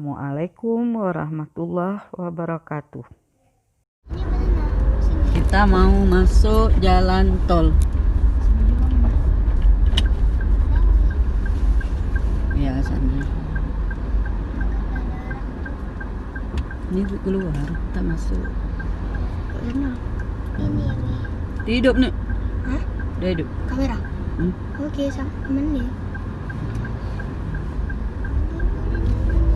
Assalamualaikum warahmatullahi wabarakatuh. Kita mau masuk jalan tol. Ya, sana. Ini keluar, kita masuk. Ini Hidup nih. Hah? Udah hidup. Kamera? Hmm. Oke, menit.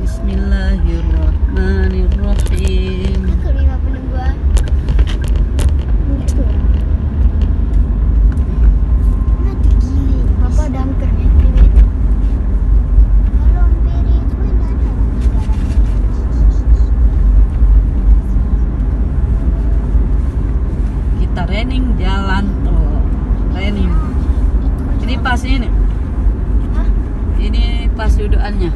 Bismillahirrahmanirrahim. Aku 50 buah. Gitu. Mati gili. Bapak dangker nih. Kalau peri itu enggak ada. Kita running jalan tol. Running. Ini pas ini. Hah? Ini pas dudukannya.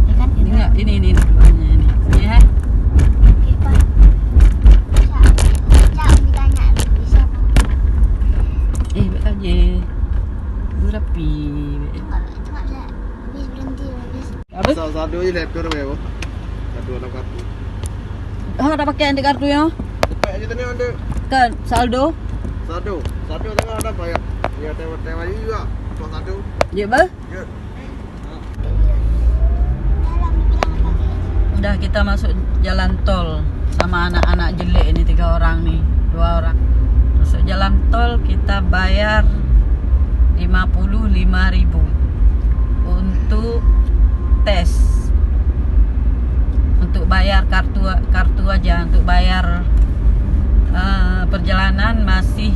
Ya kan? Ini enggak, ini dudukannya ini. Ya. Oke, Pak. Cak, ditanya bisa apa? Baik aja. Berapi. Kalau itu nggak bisa habis berhenti habis. Apa? Satu aja lepur ya, Bu. Satu anak kartu. Ada pakai anti kartu ya? Kayak aja tadi ada Kan saldo. satu tengah ada bayar. Ya tewa juga. Cuma satu. Ya, Bang. Ya. Udah kita masuk jalan tol sama anak-anak jelek ini 3 orang nih, 2 orang. Masuk jalan tol kita bayar 55.000 untuk tes. Untuk bayar kartu aja, untuk bayar perjalanan masih